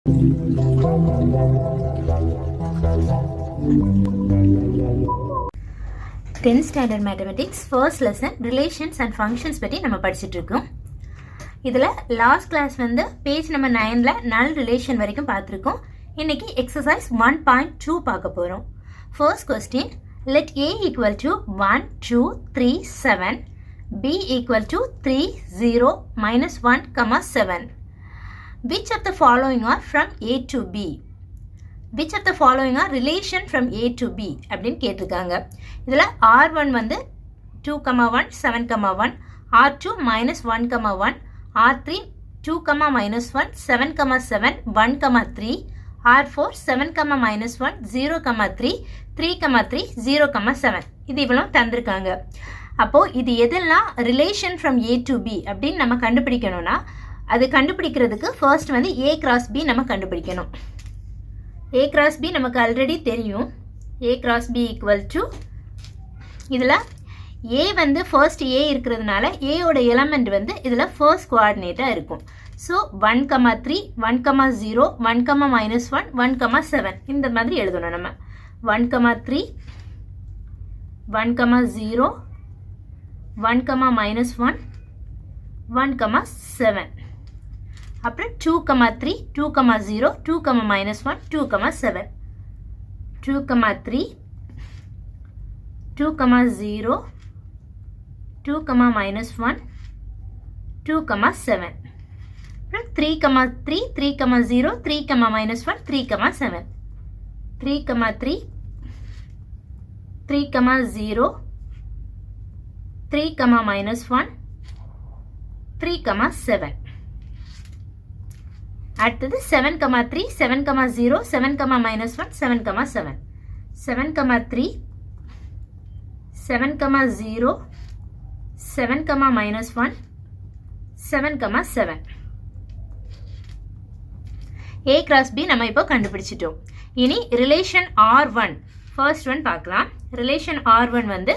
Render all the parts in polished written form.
10th standard mathematics first lesson relations and functions பற்றி நம்ம படிச்சிட்டு இருக்கோம். இதில் லாஸ்ட் கிளாஸ் வந்து பேஜ் நம்பர் 9ல null relation வரைக்கும் பார்த்துருக்கோம். இன்னைக்கு exercise 1.2 பார்க்க போகிறோம். First question, let a equal to 1, 2, 3, 7, b equal to 3, 0, minus 1, 7. Which of the following are from a to b? Which of the following are relation from a to b அப்படின்னு கேட்டிருக்காங்க. இதில் r1 வந்து 2, 1, 7, 1, r2 minus 1, 1, r3 2, minus 1, 7, 7, 1, 3, r4 7, minus 1, 0, 3, 3, 3, 0, 7. இது இவ்வளோ தந்திருக்காங்க. அப்போது இது எதெல்லாம் relation from a to b அப்படின்னு நம்ம கண்டுபிடிக்கணும்னா அது கண்டுபிடிக்கிறதுக்கு ஃபர்ஸ்ட் வந்து a cross b நம்ம கண்டுபிடிக்கணும். a cross b நமக்கு ஆல்ரெடி தெரியும். a cross b equal to இதில் a வந்து ஃபர்ஸ்ட் a இருக்கிறதுனால a ஓட எலமெண்ட் வந்து இதில் ஃபர்ஸ்ட் கோஆர்டினேட்டாக இருக்கும். ஸோ 1, 3, 1, 0, 1, minus 1, 1, 7 இந்த மாதிரி எழுதணும் நம்ம. 1, 3, 1, 0, 1, minus 1, 1, 7. அப்புறம் 2, 3, 2, 0, 2, minus 1, 2, 7. 2, 3, 2, 0, 2, minus 1, 2, 7. 3, 3, 3, 0, 3, minus 1, 3, 7. 3, 3, 3, 0, 3, minus 1, 3, 7. அடுத்தது 7, 3, 7, 0, 7, minus 1, 7, 7. 7, 3, 7, 0, 7, minus 1, 7, 7. a cross b நம்ம இப்போ கண்டுபிடிச்சிட்டோம். இனி ரிலேஷன் r1 ஃபர்ஸ்ட் ஒன் பார்க்கலாம். ரிலேஷன் r1 வந்து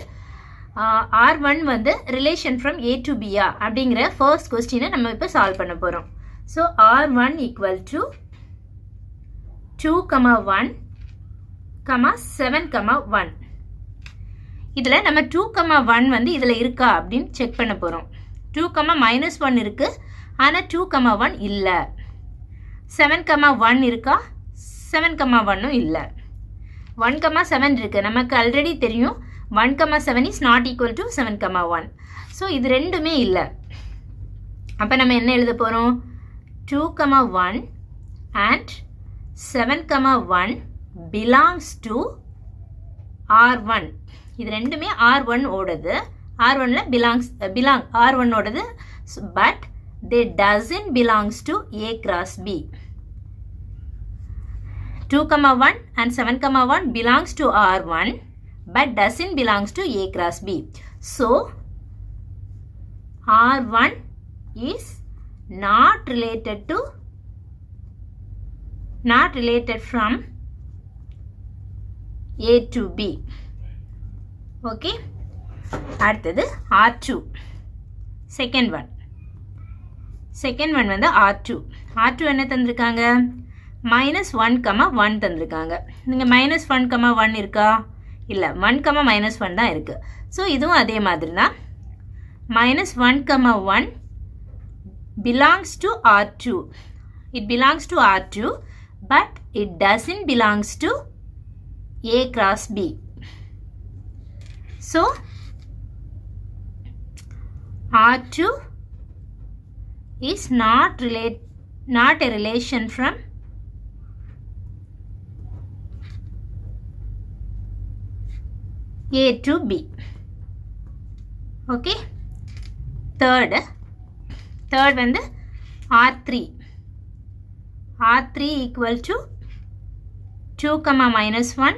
r1 வந்து relation from a to b அப்படிங்கிற ஃபர்ஸ்ட் கொஸ்டினை நம்ம இப்போ சால்வ் பண்ண போகிறோம். So r1 equal to 2, 1, 7, 1. இதில் நம்ம 2, 1 வந்து இதில் இருக்கா அப்படின்னு செக் பண்ண போகிறோம். 2, minus 1 இருக்குது, ஆனால் 2, 1 இல்லை. 7, 1 இருக்கா? 7, 1 இல்லை. 1, 7 இருக்குது. நமக்கு ஆல்ரெடி தெரியும் 1, 7 is not equal to 7, 1. So இது ரெண்டுமே இல்லை. அப்போ நம்ம என்ன எழுத போகிறோம்? 2, 1 and 7, 1 belongs to R1. இது ரெண்டுமே R1 ஓடது. R1ல R1 ஓடது, but they doesn't belongs to A cross B. 2, 1 and 7, 1 belongs to R1 but doesn't belongs to A cross B. So R1 is not related from A to B. Okay, அடுத்தது R2 second one வந்து R2 என்ன தந்திருக்காங்க? -1, 1 தந்திருக்காங்க. நீங்கள் -1, 1 இருக்கா? இல்லை, 1, minus 1 தான் இருக்குது. ஸோ இதுவும் அதே மாதிரி தான். -1, 1 belongs to R2. It belongs to R2 but it doesn't belongs to A cross B. So R2 is not a relation from A to B. Okay, third வந்து R3 equal to 2, minus 1,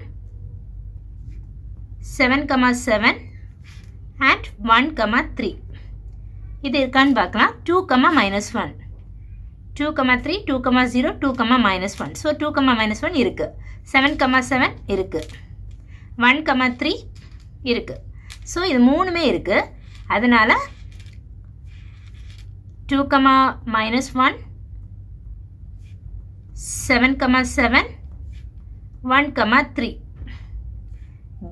7, 7 and 1, 3. இது இருக்கான்னு பார்க்கலாம். 2, minus 1, 2, 3, 2, 0, 2, minus 1. So 2, minus 1 இருக்குது. 7, 7 இருக்குது. 1, 3 இருக்குது. So இது மூணுமே இருக்குது. அதனால் 2, minus 1, 7, 7, 1, 3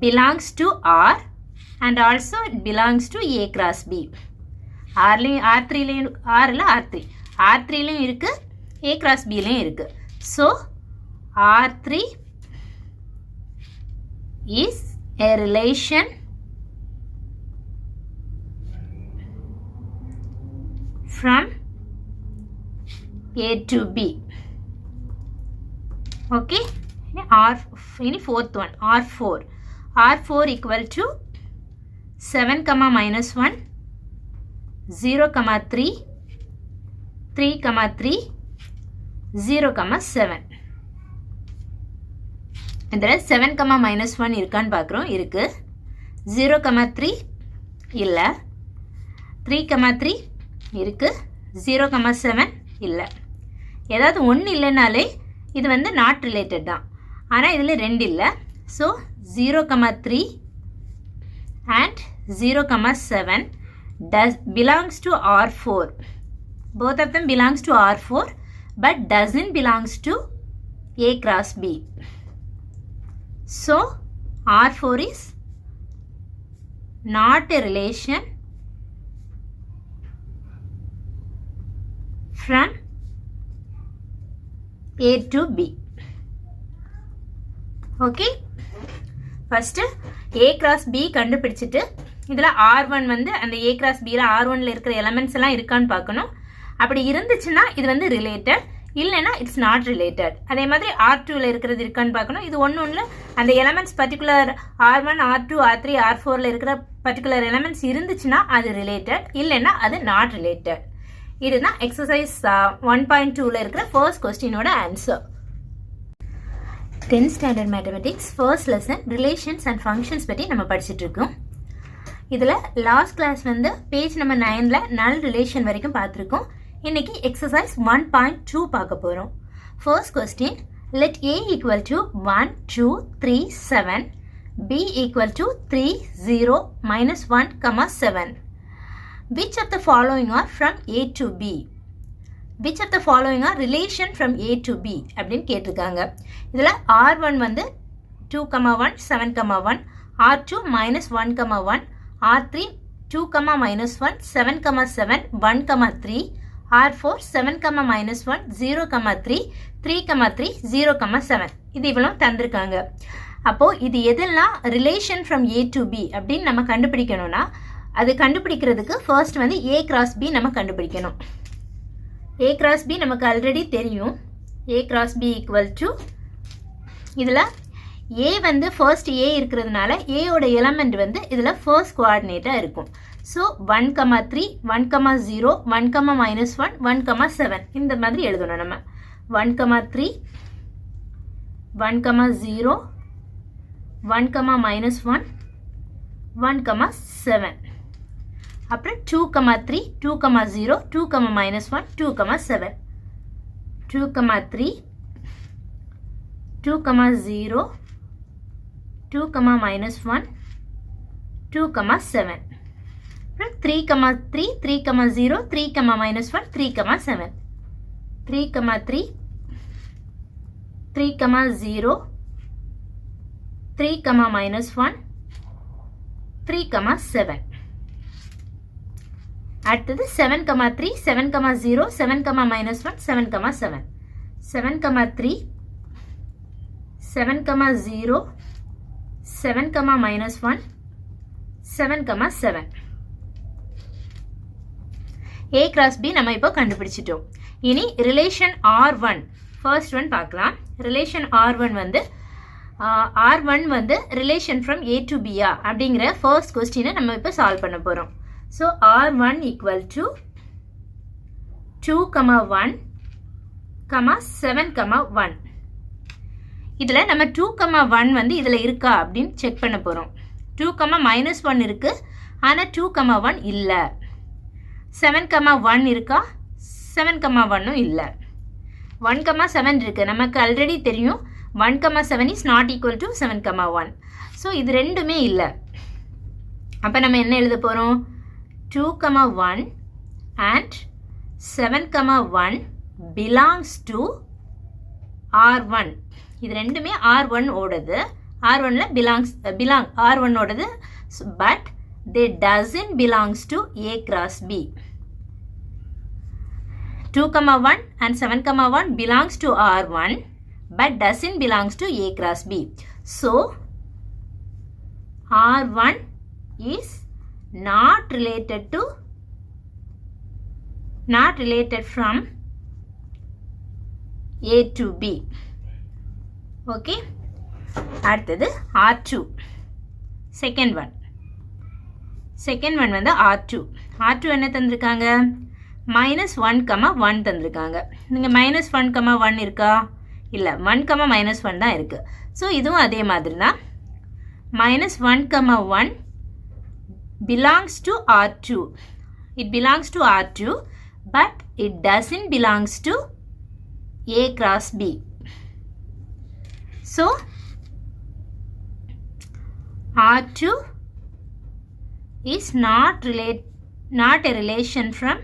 belongs to R and also it belongs to A cross B. R3 லையும் இருக்கு, A cross B லையும் இருக்கு. So R3 is a relation from A to B. Okay, fourth one, R4. R4 equal to 7, minus 1, 0, 3, 3, 3, 0, 7. இதில் 7, minus 1 இருக்கான்னு பார்க்குறோம். இருக்கு. 0, 3 இல்லை. 3, 3 இருக்கு. 0, 7 இல்லை. ஏதாவது ஒன்று இல்லைனாலே இது வந்து நாட் ரிலேட்டட் தான். ஆனால் இதில் 2 இல்லை. So 0, 3 and 0, 7 belongs to R4. Both of them belongs to R4 but doesn't belongs to A cross B. So R4 is not a relation from A to B. Okay, first A cross B கண்டுபிடிச்சிட்டு இதில் R1 வந்து அந்த A cross B ல R1ல இருக்கிற elements எல்லாம் இருக்கான்னு பார்க்கணும். அப்படி இருந்துச்சுன்னா இது வந்து ரிலேட்டட், இல்லைன்னா இட்ஸ் நாட் ரிலேட்டட். அதே மாதிரி R2ல இருக்கிறது இருக்கான்னு பார்க்கணும். இது ஒன்றில் அந்த elements particular R1, R2, R3, R4ல இருக்கிற பர்டிகுலர் எலமெண்ட்ஸ் இருந்துச்சுன்னா அது ரிலேட்டட், இல்லைன்னா அது நாட் ரிலேட்டட். இதுதான் எக்ஸசைஸ் 1.2ல இருக்கிற ஃபர்ஸ்ட் கொஸ்டினோட answer. 10th standard mathematics first lesson relations and functions பற்றி நம்ம படிச்சுட்டு இருக்கோம். இதில் லாஸ்ட் கிளாஸ் வந்து பேஜ் நம்பர் 9ல நல் ரிலேஷன் வரைக்கும் பார்த்துருக்கோம். இன்னைக்கு எக்ஸசைஸ் 1.2 பார்க்க போகிறோம். First question, let A equal to 1, 2, 3, 7, B equal to 3, 0, minus 1, 7. Which of the following are from A to B? Which of the following are relation from A to B அப்படின்னு கேட்டிருக்காங்க. இதில் R1 வந்து 2, 1, 7, 1, R2 minus 1, 1, R3 2, minus 1, 7, 7, 1, 3, R4 7, minus 1, 0, 3, 3, 3, 0, 7. இது இவ்வளோ தந்திருக்காங்க. அப்போது இது எதெல்லாம் relation from A to B அப்படின்னு நம்ம கண்டுபிடிக்கணும்னா, அது கண்டுபிடிக்கிறதுக்கு ஃபர்ஸ்ட் வந்து A cross B நம்ம கண்டுபிடிக்கணும். A cross B நமக்கு ஆல்ரெடி தெரியும். A cross B equal to, இதில் A வந்து ஃபர்ஸ்ட் A இருக்கிறதுனால Aயோட எலமெண்ட் வந்து இதில் ஃபர்ஸ்ட் கோஆர்டினேட்டாக இருக்கும். ஸோ 1, 3, 1, 0, 1, minus 1, 1, 7 இந்த மாதிரி எழுதணும் நம்ம. 1, 3, 1, 0, 1, minus 1, 1, 7. அப்புறம் 2, 3, 2, 0, 2, minus 1, 2, 7. 2, 3, 2, 0, 2, minus 1, 2, 7. 3, 3, 3, 0, 3, minus 1, 3, 7. 3, 3, 3, 0, 3, minus 1, 3, 7. அடுத்தது 7, 3, 7, 0, 7, minus 1, 7, 7. 7, 3, 7, 0, 7, minus 1, 7, 7. A cross B நம்ம இப்போ கண்டுபிடிச்சிட்டோம். இனி ரிலேஷன் R1 ஃபர்ஸ்ட் ஒன் பார்க்கலாம். ரிலேஷன் R1 வந்து R1 வந்து relation from A to B அப்படிங்கிற ஃபர்ஸ்ட் கொஸ்டினை நம்ம இப்போ சால்வ் பண்ண போகிறோம். So R1 equal to 2, 1, 7, 1. இதில் நம்ம 2, 1 வந்து இதில் இருக்கா அப்படின்னு செக் பண்ண போகிறோம். 2, minus 1 இருக்குது, ஆனால் 2, 1 இல்லை. 7, 1 இருக்கா? 7, 1 இல்லை. 1, 7 இருக்குது. நமக்கு ஆல்ரெடி தெரியும் 1, 7 is not equal to 7, 1. So இது ரெண்டுமே இல்லை. அப்போ நம்ம என்ன எழுத போகிறோம்? 2, 1 and 7, 1 belongs to R1 இது ரெண்டுமே R1 ஓடது. R1ல belong R1 ஓடது, but they doesn't belongs to A cross B. 2,1 and 7,1 belongs to R1 but doesn't belongs to A cross B. So R1 is not related from A to B. Okay. அடுத்தது R2. Second one வந்து R2. R2 என்ன தந்திருக்காங்க? -1, 1 தந்திருக்காங்க. நீங்க -1, 1 இருக்கா? இல்ல, 1, -1 தான் இருக்கு. ஸோ இதுவும் அதே மாதிரி தான். -1, 1 belongs to R2. It belongs to R2, but it doesn't belongs to A cross B. So R2 is not a relation from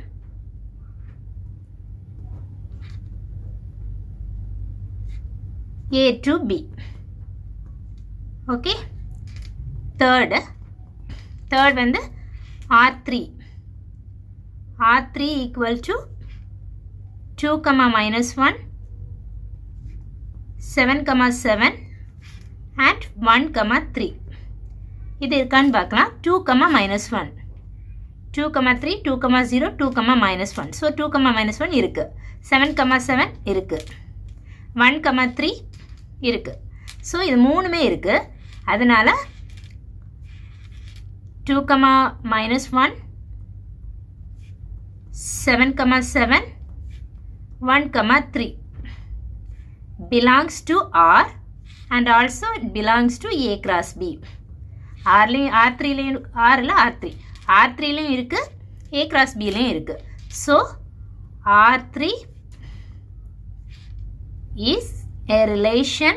A to B. Okay. Third வந்து R3. R3 equal to 2, -1, 7, 7 and 1, 3. இது இருக்கான்னு பார்க்கலாம். 2, -1, 2, 3, 2, 0, 2, -1. So 2, -1 இருக்கு. 7, 7 இருக்கு. 1, 3 இருக்கு. So இது மூணுமே இருக்கு. அதனால 2, -1, 7, 7, 1, 3 belongs to R and also it belongs to A cross B. R3லையும் இருக்கு, A cross Bலையும் இருக்கு. So R3 is a relation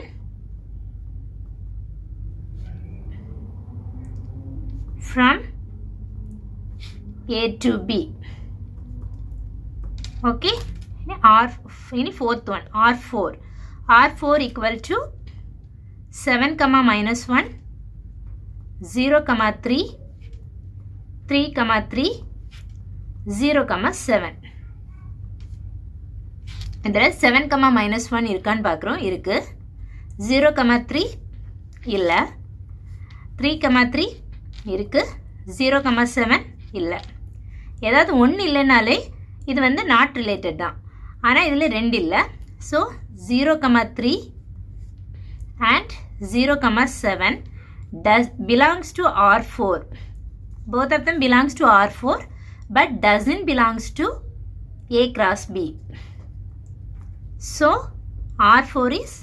from A to B. Okay. Fourth one, R4. R4 equal to 7, -1, 0, 3, 3, 3, 0, 7. இதில் 7, -1 இருக்கான்னு பார்க்குறோம். இருக்கு. 0, 3 இல்லை. 3, 3 இருக்கு. 0, 7 இல்லை. ஏதாவது ஒன்று இல்லைனாலே இது வந்து நாட் ரிலேட்டட் தான். ஆனால் இதில் 2 இல்லை. So 0, 3 and 0, 7 belongs to R4. Both of them belongs to R4 but doesn't belongs to A cross B. So R4 is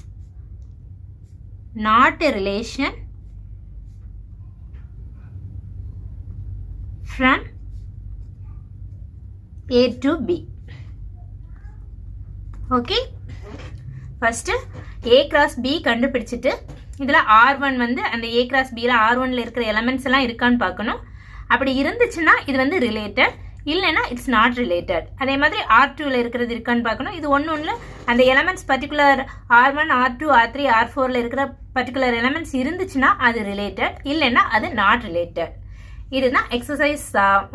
not a relation from A to B. Okay. First A cross B கண்டுபிடிச்சிட்டு இதில் R1 வந்து அந்த A cross Bல R1ல இருக்கிற elements எல்லாம் இருக்கான்னு பார்க்கணும். அப்படி இருந்துச்சுன்னா இது வந்து ரிலேட்டட், இல்லைன்னா இட்ஸ் நாட் ரிலேட்டட். அதே மாதிரி R2ல இருக்கிறது இருக்கான்னு பார்க்கணும். இது ஒன்று அந்த elements particular R1, R2, R3, R4ல இருக்கிற பர்டிகுலர் எலமெண்ட்ஸ் இருந்துச்சுன்னா அது ரிலேட்டட், இல்லைன்னா அது நாட் ரிலேட்டட். இதுதான் எக்ஸசைஸ்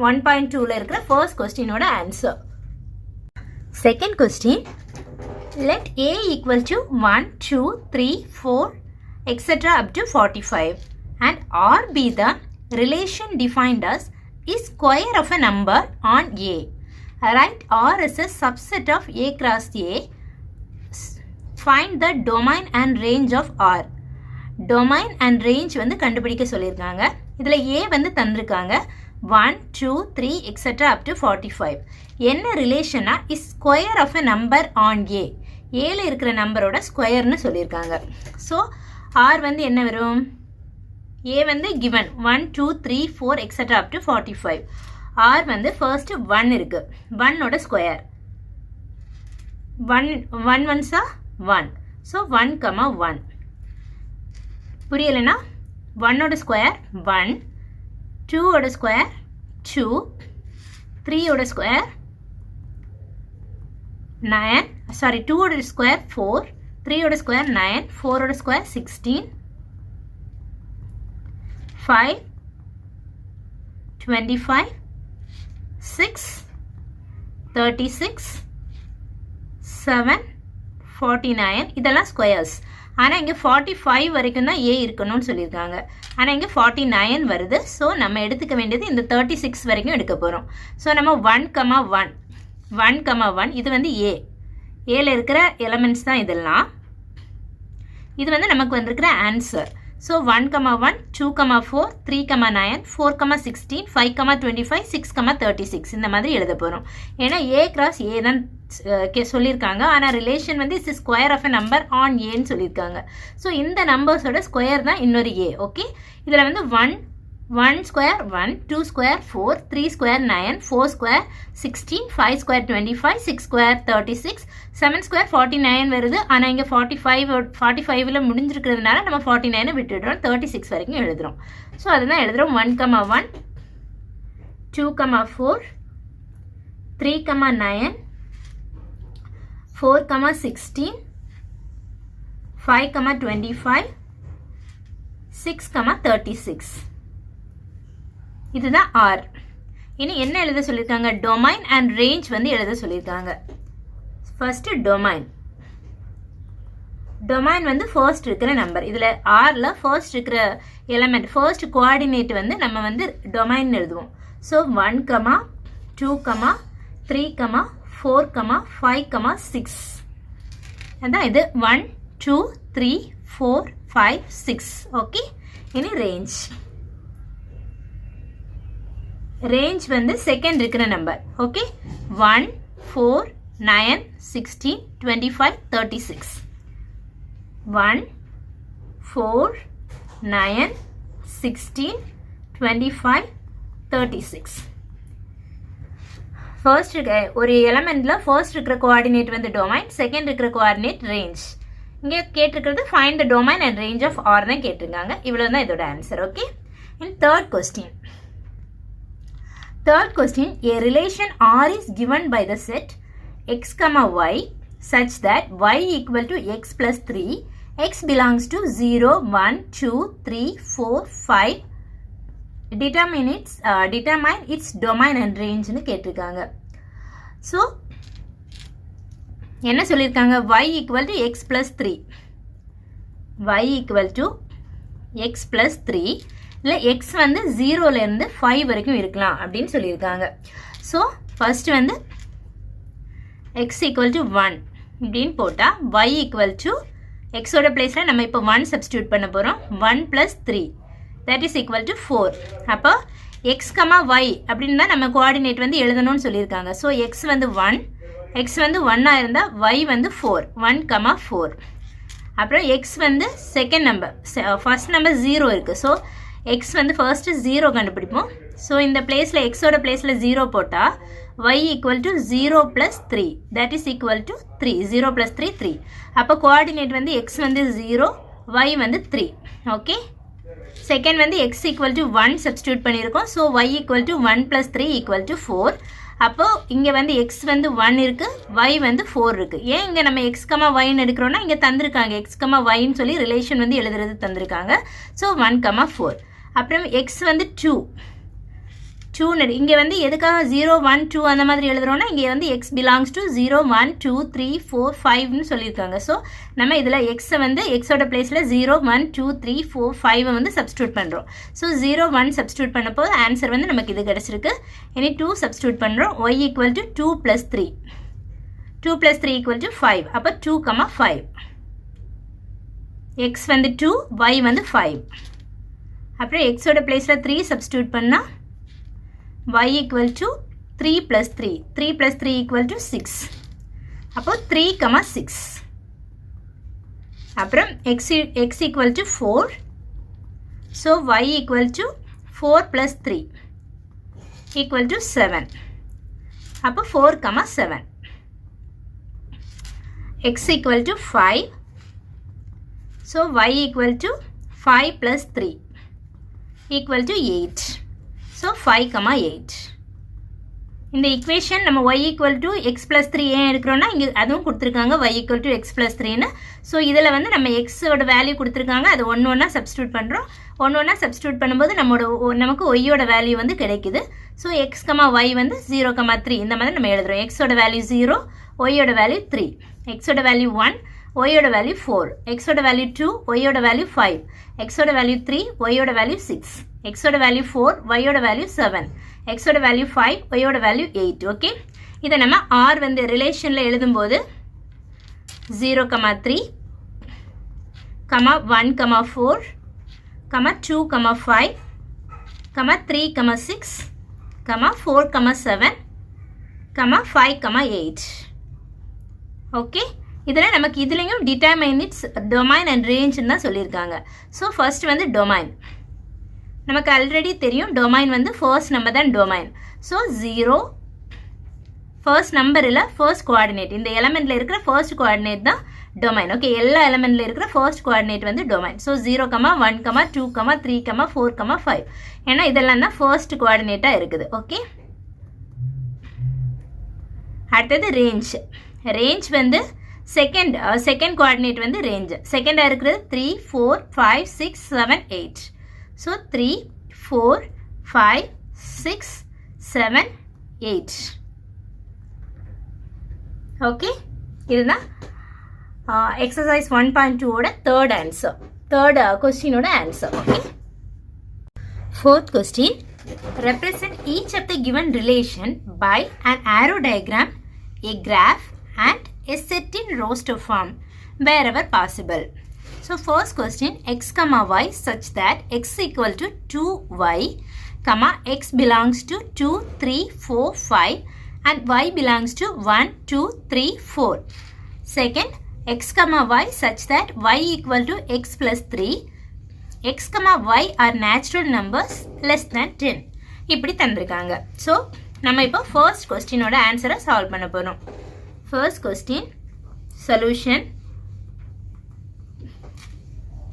1.2ல இருக்கிற ஃபர்ஸ்ட் கொஸ்டினோட answer. Second question, let A equal to 1, 2, 3, 4 etc. up to 45 and R be the relation defined as is square of a number on A. Write R as a subset of A cross A. Find the domain and range of R. Domain and range வந்து கண்டுபிடிக்க சொல்லியிருக்காங்க. இதில் A வந்து தந்திருக்காங்க 1, 2, 3 etc. up to 45. என்ன ரிலேஷனா is square of a number on A. ஏல இருக்கிற நம்பரோட ஸ்கொயர்னு சொல்லியிருக்காங்க. ஸோ R வந்து என்ன வரும்? A வந்து given 1, 2, 3, 4 etc. up to 45. R வந்து first 1 இருக்கு. 1 ஓட ஸ்கொயர் 1 1s 1. ஸோ 1, 1 புரியலைன்னா 1 ஓட ஸ்கொயர் 1, 2 ஓட ஸ்கொயர் 2, 3 ஓட ஸ்கொயர் 2 ஓட ஸ்கொயர் 4, 3 ஓட ஸ்கொயர் 9, 4 ஓட ஸ்கொயர் 16, 5, 25, 6, 36, 7, 49 இதெல்லாம் ஸ்கொயர்ஸ். ஆனால் இங்கே 45 வரைக்கும் தான் ஏ இருக்கணும்னு சொல்லியிருக்காங்க. ஆனால் இங்கே 49 வருது. ஸோ நம்ம எடுத்துக்க வேண்டியது இந்த 36 வரைக்கும் எடுக்க போகிறோம். ஸோ நம்ம 1,1 இது வந்து ஏல இருக்கிற எலமெண்ட்ஸ் தான் இதெல்லாம். இது வந்து நமக்கு வந்திருக்கிற ஆன்சர். ஸோ 1,1, 2,4, 3,9, 4,16, 5,25, 6,36 இந்த மாதிரி எழுத போகிறோம். ஏன்னா ஏ கிராஸ் ஏ தான் சொல்லியிருக்காங்க. ஆனால் ரிலேஷன் வந்து is square of a number on ஏன்னு சொல்லியிருக்காங்க. ஸோ இந்த நம்பர்ஸோட ஸ்கொயர் தான் இன்னொரு ஏ. ஓகே, இதில் வந்து 1 square 1, 2 square 4, 3 square 9, 4 square 16, 5 square 25, 6 square 36, 7 square 49 வருது. ஆனால் இங்கே 45ல் முடிஞ்சிருக்கிறதுனால நம்ம 49 விட்டுடுறோம், 36 வரைக்கும் எழுதுகிறோம். ஸோ அதுதான் எழுதுகிறோம். 1,1, 2,4, 3,9, 4,16, 5,25, 6,36 இதுதான் ஆர். இனி என்ன எழுத சொல்லியிருக்காங்க? டொமைன் அண்ட் ரேஞ்ச் வந்து எழுத சொல்லியிருக்காங்க. ஃபர்ஸ்ட் டொமைன் வந்து ஃபர்ஸ்ட் இருக்கிற நம்பர். இதில் ஆரில் ஃபர்ஸ்ட் இருக்கிற எலமெண்ட் ஃபர்ஸ்ட் கோஆர்டினேட் வந்து நம்ம வந்து டொமைன் எழுதுவோம். ஸோ 1, 2, 3, 4, 5, 6 அதான் இது 1, 2, 3, 4, 5, 6. ஓகே, இனி ரேஞ்ச் வந்து செகண்ட் இருக்கிற நம்பர். ஓகே, 1, 4, 9, 16, 25, 36. 1, 4, 9, 16, 25, 36. ஃபர்ஸ்ட் ஒரு எலமெண்ட்ல ஃபர்ஸ்ட் இருக்கிற கோஆர்டினேட் வந்து டொமைன், செகண்ட் இருக்கிற கோஆர்டினேட் ரேஞ்ச். இங்கே கேட்டிருக்கிறது find the domain and range of R தான் கேட்டிருக்காங்க. இவ்வளோ தான் இதோட answer. Okay, in third question, a relation R is given by the set x, y such that y equal to x plus 3, x belongs to 0, 1, 2, 3, 4, 5. Determine its domain and range னு கேட்டிருக்காங்க. So என்ன சொல்லியிருக்காங்க? y equal to x plus 3, y equal to x plus 3 இல்லை X வந்து 0லேருந்து 5 வரைக்கும் இருக்கலாம் அப்படின்னு சொல்லியிருக்காங்க. ஸோ ஃபர்ஸ்ட் வந்து எக்ஸ் ஈக்குவல் டு 1 இப்படின்னு போட்டால் y ஈக்குவல் டு எக்ஸோட பிளேஸில் நம்ம இப்போ 1 சப்ஸ்டியூட் பண்ண போகிறோம். 1 + 3 தட் இஸ் ஈக்குவல் டு 4. அப்போ எக்ஸ், y அப்படின்னு தான் நம்ம கோஆர்டினேட் வந்து எழுதணும்னு சொல்லியிருக்காங்க. ஸோ எக்ஸ் வந்து 1, எக்ஸ் வந்து 1ஆக இருந்தால் y வந்து 4, 1, 4. அப்புறம் எக்ஸ் வந்து செகண்ட் நம்பர், ஃபர்ஸ்ட் நம்பர் 0 இருக்குது. ஸோ எக்ஸ் வந்து ஃபர்ஸ்ட்டு 0 கண்டுபிடிப்போம். ஸோ இந்த பிளேஸில் எக்ஸோட பிளேஸில் 0 போட்டால் y equal to 0 + 3 that is equal to 3. 0 + 3 3. அப்போ கோஆர்டினேட் வந்து எக்ஸ் வந்து 0, y வந்து 3. ஓகே, செகண்ட் வந்து எக்ஸ் ஈக்குவல் டு 1 சப்ஸ்டியூட் பண்ணியிருக்கோம். So y equal to 1 + 3 equal to 4. அப்போது இங்கே வந்து எக்ஸ் வந்து 1 இருக்குது, y வந்து 4 இருக்குது. ஏன் இங்கே நம்ம எக்ஸ், yன்னு எடுக்கிறோன்னா இங்கே தந்திருக்காங்க எக்ஸ், yன்னு சொல்லி ரிலேஷன் வந்து எழுதுறது தந்திருக்காங்க. ஸோ 1, 4. அப்புறம் எக்ஸ் வந்து 2 இங்கே வந்து எதுக்காக 0, 1, 2 அந்த மாதிரி எழுதுறோன்னா இங்கே வந்து எக்ஸ் பிலாங்ஸ் டு 0, 1, 2, 3, 4, 5ன்னு சொல்லியிருக்காங்க. ஸோ நம்ம இதில் எக்ஸை வந்து எக்ஸோட பிளேஸில் 0, 1, 2, 3, 4, 5 வந்து சப்ஸ்டியூட் பண்ணுறோம். ஸோ 0, 1 சப்ஸ்டியூட் பண்ணப்போ ஆன்சர் வந்து நமக்கு இது கிடச்சிருக்கு. இனி 2 சப்ஸ்டியூட் பண்ணுறோம். y equal to 2 + 3, 2 + 3 equal to 5. அப்போ 2, 5. எக்ஸ் வந்து 2, y வந்து 5. அப்புறம் எக்ஸோட பிளேஸில் 3 சப்ஸ்டியூட் பண்ணால் y equal to 3 + 3, 3 + 3 equal to 6. அப்போ 3, 6. அப்புறம் X equal to 4. So y equal to 4 + 3 equal to 7. அப்போ 4, 7. X equal to 5. So y equal to 5 + 3 equal to 8. So 5, 8. இந்த equation நம்ம y equal to x plus 3 ஏன் எடுக்கிறோம்னா இங்கே அதுவும் கொடுத்துருக்காங்க y equal to x plus 3ன்னு. ஸோ இதில் வந்து நம்ம எக்ஸோட வேல்யூ கொடுத்துருக்காங்க, அது ஒன்று சப்ஸ்டியூட் பண்ணுறோம். ஒன்று சப்ஸ்டியூட் பண்ணும்போது நமக்கு ஒய்யோட வேல்யூ வந்து கிடைக்குது. ஸோ x, y வந்து 0, 3 இந்த மாதிரி நம்ம எழுதுகிறோம். எக்ஸோட வேல்யூ 0, ஒய்யோட வேல்யூ 3, எக்ஸோட வேல்யூ 1, ஒய்யோட வேல்யூ 4, எக்ஸோட வேல்யூ 2, ஒய்யோட வேல்யூ 5, எக்ஸோட வேல்யூ 3, ஒய்யோட வேல்யூ 6, எக்ஸோட வேல்யூ 4, ஒய்யோட வேல்யூ 7, எக்ஸோட வேல்யூ 5, ஒய்யோட வேல்யூ 8. ஓகே, இதை நம்ம ஆர் வந்து ரிலேஷனில் எழுதும்போது 0, 3, 1, 4, 2, 5, 3, 6, 4, 7, 5, 8. ஓகே, இதில் நமக்கு இதுலேயும் டிட்டர்மைன் இட்ஸ் டொமைன் அண்ட் ரேஞ்சுன்னு தான் சொல்லியிருக்காங்க. ஸோ ஃபர்ஸ்ட் வந்து டொமைன் நமக்கு ஆல்ரெடி தெரியும். டொமைன் வந்து ஃபர்ஸ்ட் நம்பர் தான் டொமைன். ஸோ 0 ஃபர்ஸ்ட் நம்பர் இல்லை, ஃபர்ஸ்ட் கோஆர்டினேட். இந்த எலமெண்ட்டில் இருக்கிற ஃபர்ஸ்ட் கோஆர்டினேட் தான் டொமைன். ஓகே, எல்லா எலமெண்ட்டில் இருக்கிற ஃபர்ஸ்ட் கோஆர்டினேட் வந்து டொமைன். ஸோ 0, 1, 2, 3, 4, 5 ஏன்னா இதெல்லாம் தான் ஃபர்ஸ்ட் கோஆர்டினேட்டாக இருக்குது. ஓகே, அடுத்தது ரேஞ்ச். ரேஞ்ச் வந்து செகண்ட் கோஆர்டினேட் வந்து ரேஞ்ச். செகண்டாக இருக்கிறது 3, 4, 5, 6, 7, 8. ஸோ 3, 4, 5, 6, 7, 8. ஓகே, இதுதான் எக்ஸசைஸ் 1.2ஓட தேர்ட் ஆன்சர், தேர்ட் கொஸ்டினோட answer. Okay, fourth question. Represent each of the given relation by an arrow diagram, a graph and a set in roster form wherever possible. So first question, x, y such that x equal to 2y, x belongs to 2, 3, 4, 5 and y belongs to 1, 2, 3, 4. Second, x, y such that y equal to x plus 3, x, y are natural numbers less than 10. இப்படி தந்திருக்காங்க. So நம்ம இப்போ first கொஸ்டினோட ஆன்சரை solve பண்ண போகிறோம். First question solution.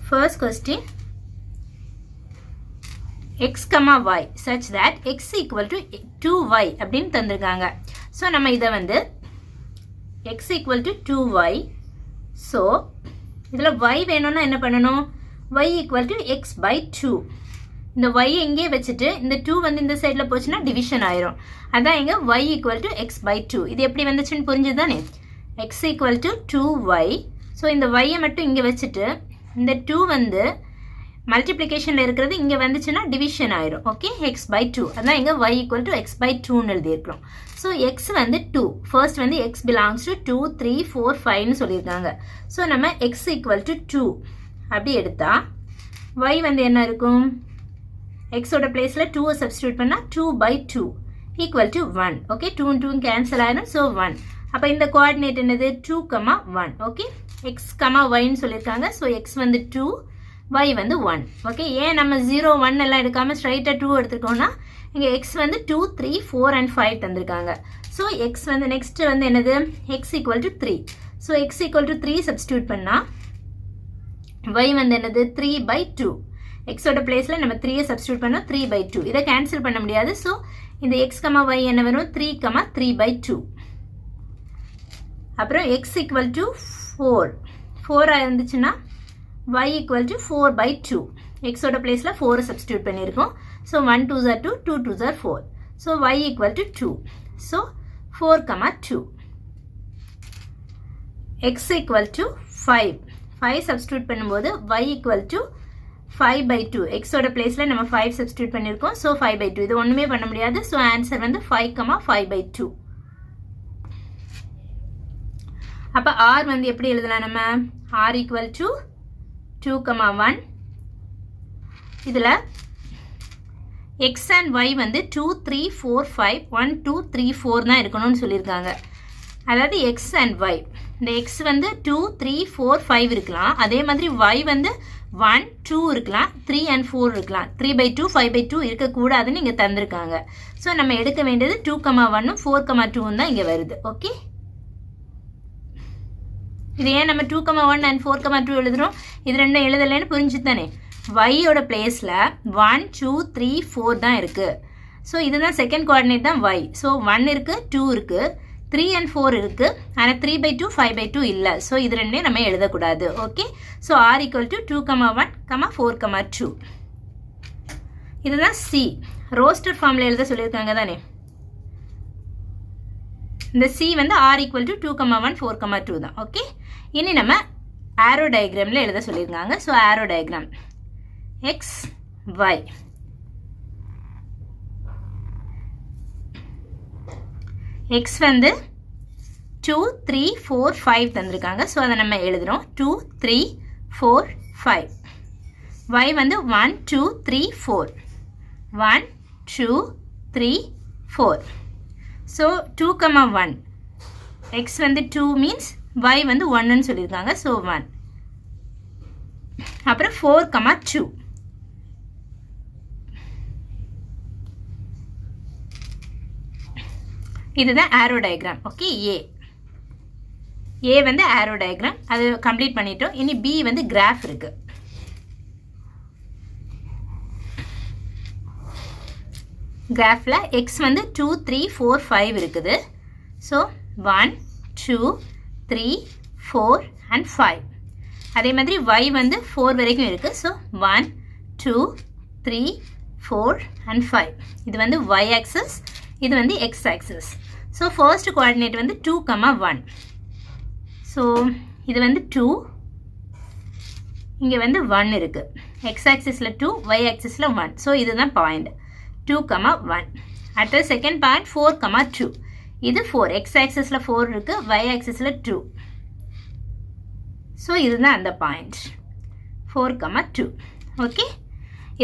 First question, x, y such that x equal to 2y அப்படின்னு தந்திருக்காங்க. So நம்ம இதை வந்து x equal to 2y. So இதில் y வேணும்னா என்ன பண்ணணும்? y equal to x by 2. இந்த y எங்கே வச்சுட்டு இந்த 2 வந்து இந்த சைடில் போச்சுன்னா டிவிஷன் ஆயிரும். அதான் இங்கே y equal to x by 2. இது எப்படி வந்துச்சுன்னு புரிஞ்சுதானே? x equal to 2y. So இந்த y மட்டும் இங்கே வச்சுட்டு இந்த 2 வந்து மல்டிப்ளிகேஷனில் இருக்கிறது இங்கே வந்துச்சுன்னா டிவிஷன் ஆயிரும். Okay, x by 2. அதான் இங்கே y equal to x by 2ன்னு எழுதியிருக்கிறோம். ஸோ எக்ஸ் வந்து 2. ஃபர்ஸ்ட் வந்து எக்ஸ் பிலாங்ஸ் டு 2, 3, 4, 5ன்னு சொல்லியிருக்காங்க. ஸோ நம்ம எக்ஸ் ஈக்குவல் டு 2 அப்படி எடுத்தா y வந்து என்ன இருக்கும்? எக்ஸோட பிளேஸில் 2 சப்ஸ்டியூட் பண்ணால் 2 by 2 equal to 1. Okay, 2 2 cancel ஆயிடும். ஸோ 1. அப்போ இந்த கோஆர்டினேட் என்னது? 2, 1. ஓகே, எக்ஸ், ஒய்ன்னு சொல்லியிருக்காங்க. ஸோ எக்ஸ் வந்து 2, y வந்து 1. ஓகே, ஏன் நம்ம 0, 1 எல்லாம் எடுக்காமல் ஸ்ட்ரைட்டாக 2 எடுத்துருக்கோம்னா இங்கே எக்ஸ் வந்து 2, 3, 4 and 5 தந்திருக்காங்க. ஸோ எக்ஸ் வந்து நெக்ஸ்ட் வந்து என்னது? X equal to 3. So X equal to 3 substitute பண்ணால் y வந்து என்னது? 3 by 2. எக்ஸோட பிளேஸில் நம்ம 3 சப்ஸ்டியூட் பண்ணோம், 3 by 2. இதை கேன்சல் பண்ண முடியாது. ஸோ இந்த எக்ஸ், y என்ன வரும்? 3, 3 by 2. அப்புறம் எக்ஸ் ஈக்குவல் டு 4 இருந்துச்சுன்னா y equal to 4 by 2. எக்ஸோட பிளேஸில் 4 சப்ஸ்டியூட் பண்ணியிருக்கோம். So 1 2s are 2, 2 2s are 4. So y equal to 2. So 4, 2. x equal to 5. 5 substitute பண்ணும்போது y equal to 5 by 2. எக்ஸோட பிளேஸில் நம்ம 5 சப்ஸ்டியூட் பண்ணியிருக்கோம். So 5 by 2. இது ஒன்றுமே பண்ண முடியாது. ஸோ ஆன்சர் வந்து 5, 5 by 2. அப்போ r வந்து எப்படி எழுதலாம் நம்ம? r equal to 2, 1. இதில் x and y வந்து 2, 3, 4, 5, 1, 2, 3, 4 தான் இருக்கணும்னு சொல்லியிருக்காங்க. அதாவது x and y. இந்த x வந்து 2, 3, 4, 5 இருக்கலாம். அதே மாதிரி y வந்து 1, 2 இருக்கலாம், 3 and 4 இருக்கலாம். 3 by 2, 5 by 2 இருக்கக்கூடாதுன்னு இங்கே தந்திருக்காங்க. ஸோ நம்ம எடுக்க வேண்டியது 2, 1, 4, 2 தான் இங்கே வருது. ஓகே, இது ஏன் நம்ம 2, 1 and 4, 2 எழுதுறோம்? இது ரெண்டும் எழுதலைன்னு புரிஞ்சு தானே? y ஓட பிளேஸில் 1, 2, 3, 4 தான் இருக்குது. ஸோ இதுதான் செகண்ட் கோஆர்டினேட் தான் y. ஸோ 1 இருக்குது, 2 இருக்குது, 3 and 4 இருக்குது. ஆனால் 3/2 5/2 இல்லை. ஸோ இது ரெண்டையும் நம்ம எழுதக்கூடாது. Okay, so r = 2,1, 4,2. இதுதான் C. ரோஸ்டர் ஃபார்மில் எழுத சொல்லியிருக்காங்க தானே. இந்த C வந்து r = 2,1, 4,2 தான். ஓகே, இனி நம்ம ஆரோ டயக்ராமில் எழுத சொல்லியிருக்காங்க. So arrow diagram x y. x வந்து 2 3 4 5 தந்திருக்காங்க. ஸோ அதை நம்ம எழுதுகிறோம் 2 3 4 5. y வந்து 1 2 3 4 1 2 3 4. ஸோ 2,1 x வந்து 2 மீன்ஸ் y வந்து 1ன்னு சொல்லியிருக்காங்க. ஸோ 1. அப்புறம் 4,2. இதுதான் ஆரோ டயக்ராம். ஓகே, ஏ வந்து ஆரோ டயக்ராம், அது கம்ப்ளீட் பண்ணிட்டோம். இனி பி வந்து கிராஃப் இருக்கு. கிராஃபில் எக்ஸ் வந்து 2 3 4 5 இருக்குது. So 1 2 3 4 and 5. அதே மாதிரி y வந்து 4 வரைக்கும் இருக்குது. So 1 2 3 4 and 5. இது வந்து y ஆக்சஸ், இது வந்து x access. So first coordinate வந்து 2,1. ஸோ இது வந்து 2, இங்கே வந்து 1 இருக்குது. x ஆக்சிஸில் 2, y ஆக்சிஸில் 1. ஸோ இதுதான் பாயிண்ட் 2,1. அடுத்தது செகண்ட் பாயிண்ட் 4,2. இது 4, x ஆக்சிஸில் 4 இருக்குது, y ஆக்சிஸில் 2. ஸோ இதுதான் அந்த பாயிண்ட் 4,2. ஓகே,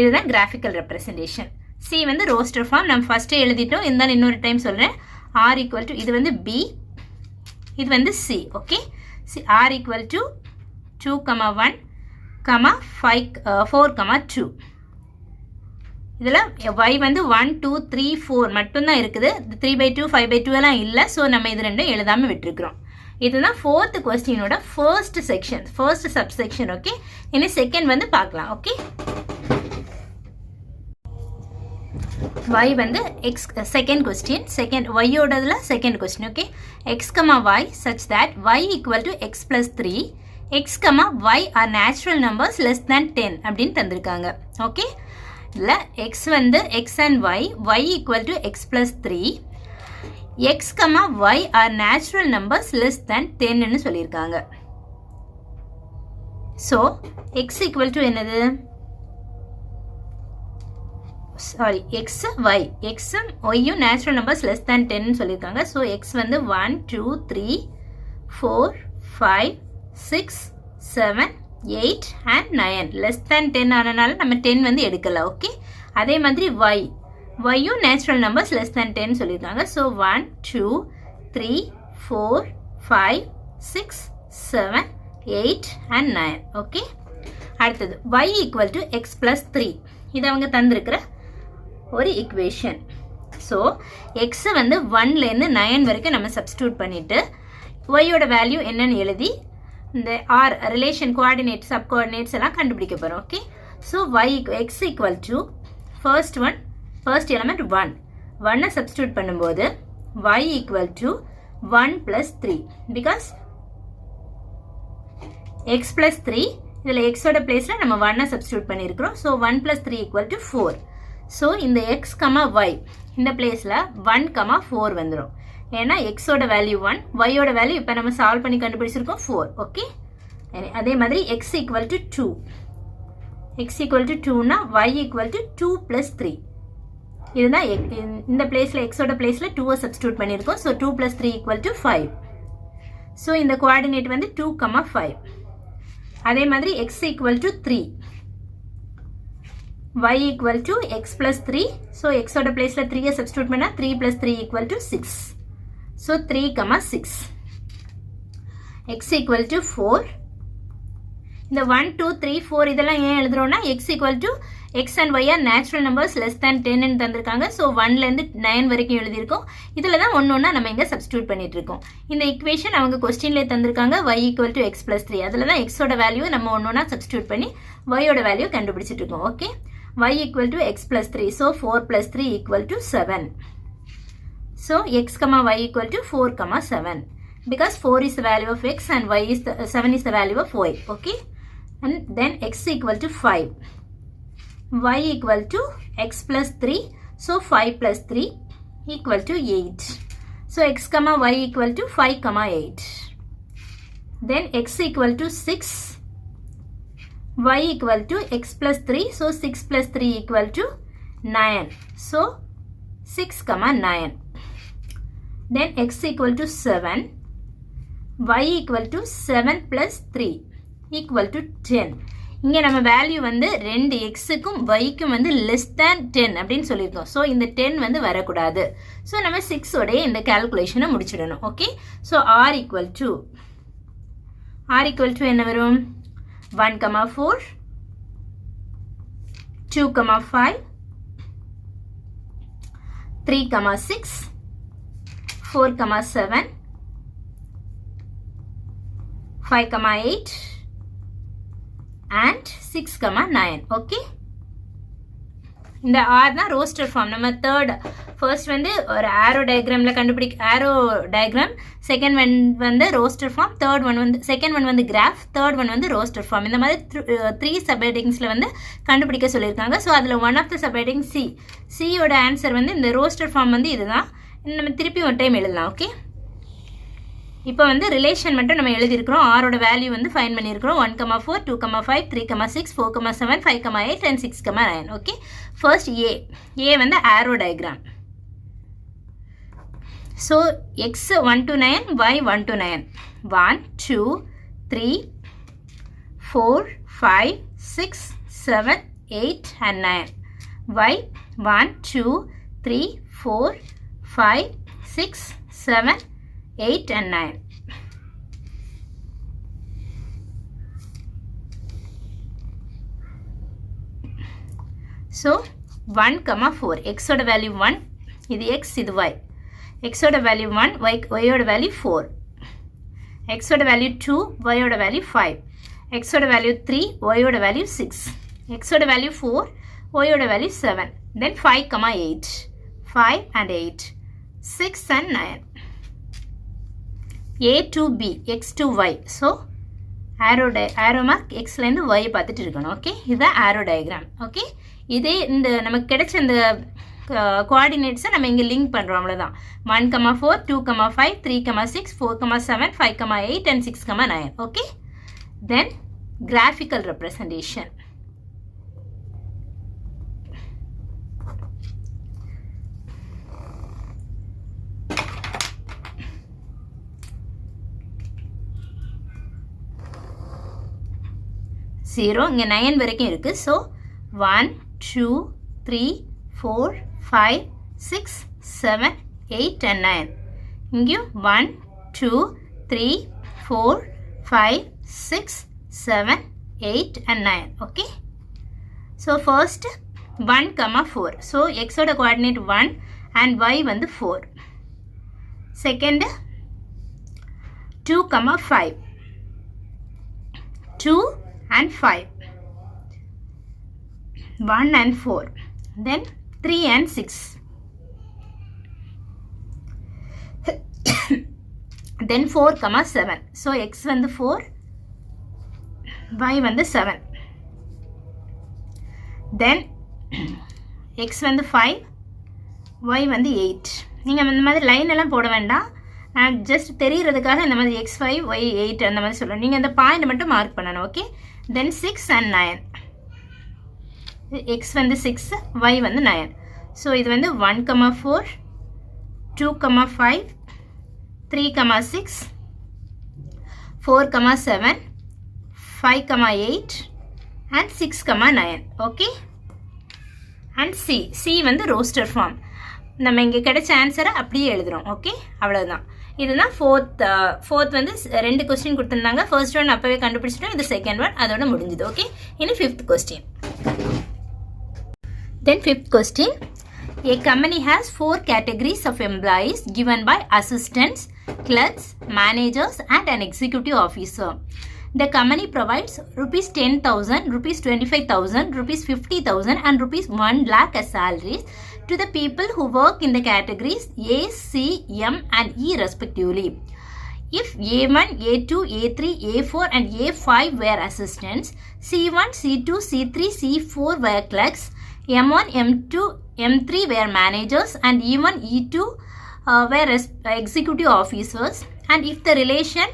இதுதான் கிராஃபிக்கல் ரெப்ரசன்டேஷன். C வந்து ரோஸ்டர் ஃபார்ம் நம்ம ஃபஸ்ட்டே எழுதிட்டோம். இருந்தாலும் இன்னொரு டைம் சொல்கிறேன். r = இது வந்து B, இது வந்து C. Okay, r = 2,1, 5 4,2. இதில் y வந்து 1 2 3 4 மட்டும்தான் இருக்குது. 3/2 5/2 எல்லாம் இல்லை. ஸோ நம்ம இது ரெண்டும் எழுதாமல் விட்டுருக்குறோம். இதுதான் ஃபோர்த் கொஸ்டினோட first section, first subsection. Okay, இனி செகண்ட் வந்து பார்க்கலாம். ஓகே, y வந்து x செகண்ட் கொஸ்டின், செகண்ட் y-ஓடதுல second question. Okay, x, y such that y = x + 3, x, y are natural numbers less than 10 அப்படின்னு தந்திருக்காங்க. ஓகே, இல்லை x வந்து x and y = x + 3, x, y are natural numbers less than 10ன்னு சொல்லியிருக்காங்க. So x = என்னது? Sorry, x y, xம் yயும் natural numbers less than 10 சொல்லியிருக்காங்க. So x வந்து 1 2 3 4 5 6 7 8 and 9 லெஸ் தேன் 10 ஆனனால நம்ம 10 வந்து எடுக்கல. ஓகே, அதே மாதிரி yயும் நேச்சுரல் நம்பர்ஸ் லெஸ் தேன் 10 சொல்லியிருக்காங்க. So 1 2 3 4 5 6 7 8 and 9. ஓகே, அடுத்தது y = x + 3. இது அவங்க தந்திருக்கிற ஒரு ஈக்குவேஷன். ஸோ எக்ஸ் வந்து 1லேருந்து 9 வரைக்கும் நம்ம சப்ஸ்டியூட் பண்ணிவிட்டு ஒய்யோட வேல்யூ என்னன்னு எழுதி இந்த R relation coordinate sub coordinates எல்லாம் கண்டுபிடிக்க போகிறோம். Okay, so x = first element 1 substitute பண்ணும்போது y = 1 + 3 பிகாஸ் x + 3 இதில் எக்ஸோட பிளேஸில் நம்ம 1 சப்ஸ்டியூட் பண்ணியிருக்கிறோம். ஸோ 1 + 3 = 4. ஸோ இந்த x, y இந்த பிளேஸில் 1, 4 வந்துடும். ஏன்னா எக்ஸோட வேல்யூ 1, ஒய்யோட வேல்யூ இப்போ நம்ம சால்வ் பண்ணி கண்டுபிடிச்சிருக்கோம் 4. ஓகே, அதே மாதிரி x = 2. x = 2னா y = 2 + 3. இதுதான் இந்த பிளேஸில் எக்ஸோட பிளேஸில் 2 சப்ஸ்டியூட் பண்ணியிருக்கோம். ஸோ 2 + 3 = 5. ஸோ இந்த கோஆர்டினேட் வந்து 2, 5. அதே மாதிரி x = 3, y = x + 3. ஸோ எக்ஸோட பிளேஸில் 3 சப்ஸ்டியூட் பண்ணால் 3 + 3 = 6. ஸோ 3, 6. x = 4. இந்த 1 2 3 4 இதெல்லாம் ஏன் எழுதுறோம்னா x = x and y are natural numbers less than 10 ன்னு தந்திருக்காங்க. ஸோ 1லேருந்து 9 வரைக்கும் எழுதியிருக்கோம். இதில் தான் ஒன்று நம்ம இங்கே சப்ஸ்டியூட் பண்ணிட்டு இருக்கோம். இந்த ஈக்குவேஷன் அவங்க கொஸ்டின்லேயே தந்திருக்காங்க y = x + 3. அதில் தான் எக்ஸோட வேல்யூ நம்ம ஒன்று சப்ஸ்டியூட் பண்ணி ஒய்யோட வேல்யூ கண்டுபிடிச்சிட்டு இருக்கோம். Okay, y equal to x plus 3. So 4 plus 3 equal to 7. So x comma y equal to 4 comma 7. Because 4 is the value of x and 7 is the value of y. Okay. And then x equal to 5. Y equal to x plus 3. So 5 plus 3 equal to 8. So x comma y equal to 5 comma 8. Then x equal to 6. Y equal to x plus 3. So 6 plus 3 equal to 9. So 6 comma 9. Then x equal to 7. Y equal to 7 plus 3 equal to 10. இங்க நம்ம value வந்து 2xக்கும் yக்கும் வந்து less than 10 அப்படின்னு சொல்லியிருக்கோம். So இந்த 10 வந்து வரக்கூடாது. So நம்ம 6 உடைய இந்த கால்குலேஷனை முடிச்சிடணும். Okay. So r equal to என்ன வரும்? 1, 4, 2, 5, 3, 6, 4, 7, 5, 8 and 6, 9. Okay. இந்த r தான் ரோஸ்டர் ஃபார்ம். நம்ம ஃபர்ஸ்ட் வந்து ஒரு ஆரோ டயக்ராமில் ஆரோ டயக்ராம், செகண்ட் ஒன் வந்து ரோஸ்டர் ஃபார்ம், செகண்ட் ஒன் வந்து கிராஃப், தேர்ட் ஒன் வந்து ரோஸ்டர் ஃபார்ம். இந்த மாதிரி 3 சப்ஹெட்டிங்ஸில் வந்து கண்டுபிடிக்க சொல்லியிருக்காங்க. ஸோ அதில் ஒன் ஆஃப் த சப்ஹெட்டிங் சியோட ஆன்சர் வந்து இந்த ரோஸ்டர் ஃபார்ம் வந்து இதுதான். நம்ம திருப்பி ஒரு டைம் எழுதலாம். ஓகே. இப்போ வந்து ரிலேஷன் மட்டும் நம்ம எழுதியிருக்கிறோம். ஆரோட வேல்யூ வந்து ஃபைன் பண்ணியிருக்கிறோம். 1, 4, 2, 5, 3, 6, 4, 7, 5, 8 and 6, 9. ஓகே. ஃபர்ஸ்ட் ஏ வந்து arrow diagram. So x 1 to 9, y 1 to 9. 1, 2, 3, 4, 5, 6, 7, 8 and 9. y 1, 2, 3, 4, 5, 6, 7, 8 and 9. So 1, 4. X oda value 1. இது x, இது y. X oda value 1, y oda value 4. X oda value 2, y oda value 5. X oda value 3, y oda value 6. X oda value 4, y oda value 7. Then 5, 8. 5 and 8. 6 and 9. A to B, X to Y. So, arrow mark X line Y பார்த்துட்டு இருக்கணும். Okay. இதுதான் arrow diagram. Okay. இதே இந்த நமக்கு கிடைச்ச இந்த கோஆர்டினேட்ஸை நம்ம இங்கே லிங்க் பண்ணுறோம். அவ்வளோதான். 1, 4, 2, 5, 3, 6, 4, 7, 5, 8 and 6, 9. Okay. Then, graphical representation. Zero, இங்கே 9 வரைக்கும் இருக்குது. So 1, 2, 3, 4, 5, 6, 7, 8 and 9. இங்கேயும் 1, 2, 3, 4, 5, 6, 7, 8 and 9. Okay. So first 1, 4. So எக்ஸோட கோஆர்டினேட் 1 and y வந்து 4. Second 2, 5. 2 and 5. 1 and 4. Then 3 and 6. Then 4, 7. So x வந்து 4, y வந்து 7. Then x வந்து 5, y வந்து 8. நீங்கள் இந்த மாதிரி லைன் எல்லாம் போட வேண்டாம். நான் ஜஸ்ட் தெரிகிறதுக்காக இந்த மாதிரி x5, y8 அந்த மாதிரி சொல்லுவேன். நீங்கள் இந்த பாயிண்ட் மட்டும் மார்க் பண்ணணும். ஓகே. Then 6 and 9. x வந்து 6, y வந்து 9. ஸோ இது வந்து 1, 4, 2, 5, 3, 6, 4, 7, 5, 8 and 6, 9. ஓகே. அண்ட் சி வந்து ரோஸ்டர் ஃபார்ம். நம்ம இங்கே கிடைச்ச ஆன்சரை அப்படியே எழுதுகிறோம். ஓகே. அவ்வளோதான். இதுதான் ஃபோர்த் வந்து 2 கொஸ்டின் கொடுத்துருந்தாங்க. ஃபர்ஸ்ட் ஒன் அப்போவே கண்டுபிடிச்சிட்டோம். இது செகண்ட் ஒன், அதோட முடிஞ்சுது. ஓகே. இனி 5th question. Then 5th question. A company has 4 categories of employees given by assistants, clerks, managers and an executive officer. The company provides rupees 10,000, rupees 25,000, rupees 50,000 and rupees 1 lakh as salaries to the people who work in the categories A, C, M and E respectively. If A1, A2, A3, A4 and A5 were assistants, C1, C2, C3, C4 were clerks, M1, M2, M3 were managers and E1, E2 were executive officers. And if the relation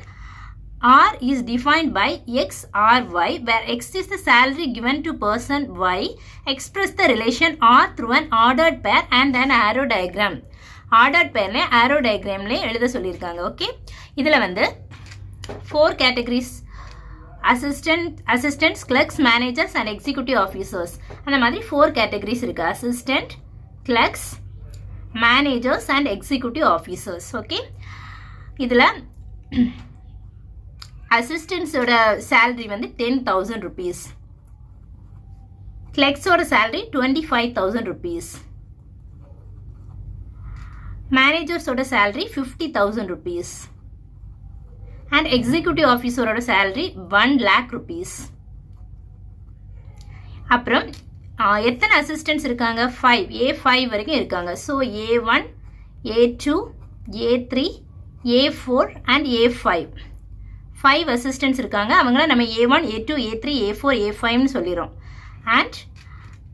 R is defined by X or Y, where X is the salary given to person Y, express the relation R through an ordered pair and an arrow diagram. Ordered pairல arrow diagramல எழுத சொல்லியிருக்காங்க. Okay, இதில் வந்து 4 categories: assistants, clerks, managers and executive officers. அந்த மாதிரி 4 categories இருக்கு: assistant, clerks, managers and executive officers. ஓகே, இதில் அசிஸ்டன்ஸோட சேலரி வந்து 10,000 rupees, கிளர்க்ஸோட சேலரி 25,000 rupees, மேனேஜர்ஸோட சேலரி 50,000 rupees அண்ட் எக்ஸிக்யூட்டிவ் ஆஃபீஸரோட சேலரி 1 lakh rupees. அப்புறம் எத்தனை அசிஸ்டன்ட்ஸ் இருக்காங்க? 5, A5 வரைக்கும் இருக்காங்க. So A1, A2, A3, A4 and A5 5 assistants இருக்காங்க. அவங்கள நம்ம A1, A2, A3, A4, A5ன்னு சொல்லிடுறோம். அண்ட்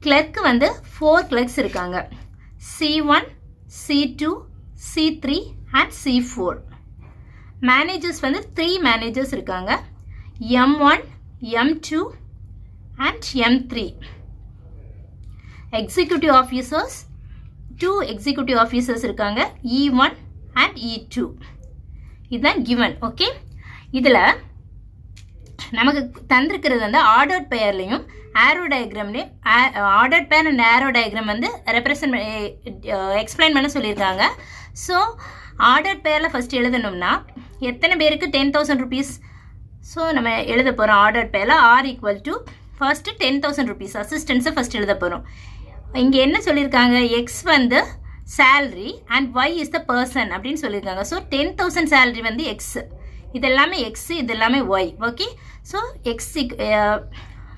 கிளர்க்கு வந்து 4 கிளர்க்ஸ் இருக்காங்க: C1, C2, C3 and C4. Managers வந்து 3 மேனேஜர்ஸ் இருக்காங்க: M1, M2 and M3. Executive officers 2 executive officers இருக்காங்க: E1 and E2. இதுதான் கிவன். ஓகே, இதில் நமக்கு தந்திருக்கிறது வந்து ஆர்டர்ட் பெயர்லையும் ஆரோ டயக்ராம்லேயும் ஆர்டர்ட் பெயர் அண்ட் ஆரோ டயக்ராம் வந்து எக்ஸ்பிளைன் பண்ண சொல்லியிருக்காங்க. ஸோ ஆர்டர்ட் பெயரில் ஃபஸ்ட்டு எழுதணும்னா எத்தனை பேருக்கு 10,000 rupees? ஸோ நம்ம எழுத போகிறோம் ஆர்டர்ட் பெயரில் R equal to first 10,000 rupees அசிஸ்டன்ஸை ஃபஸ்ட் எழுத போகிறோம். இங்கே என்ன சொல்லியிருக்காங்க? எக்ஸ் வந்து salary and y is the person அப்படின்னு சொல்லியிருக்காங்க. ஸோ 10,000 salary வந்து எக்ஸ், இது எல்லாமே எக்ஸ், இது எல்லாமே y. Okay, so x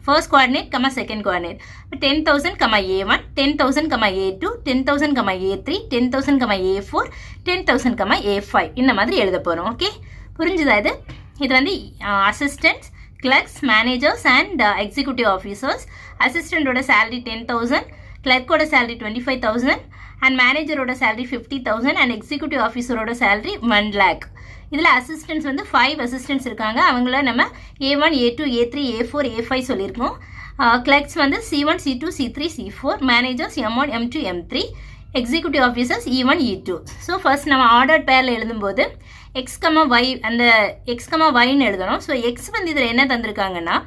first coordinate comma second coordinate. 10,000 comma A1, 10,000 comma A2, 10,000 comma A3, 10,000 comma A4, 10,000 comma A5 இந்த மாதிரி எழுத போகிறோம். ஓகே, புரிஞ்சுதா? இது வந்து assistants, clerks, managers and executive officers. அசிஸ்டண்ட்டோட சேலரி 10,000, கிளர்க்கோட சேலரி 25,000 அண்ட் மேனேஜரோட சேலரி 50,000 அண்ட் எக்ஸிக்யூட்டிவ் ஆஃபீஸரோட சேலரி 1 lakh. இதில் அசிஸ்டன்ட்ஸ் வந்து 5 அசிஸ்டன்ட்ஸ் இருக்காங்க. அவங்கள நம்ம A1, A2, A3, A4, A5 சொல்லியிருக்கோம். கிளர்க்ஸ் வந்து C1, C2, C3, C4, managers M1, M2, M3, executive officers E1, E2. So first நம்ம ஆர்டர் பேரில் எழுதும்போது எக்ஸ் கமா ஒய், அந்த எக்ஸ் கமா ஒய்ன்னு எழுதணும். ஸோ எக்ஸ் வந்து இதில் என்ன தந்திருக்காங்கன்னா,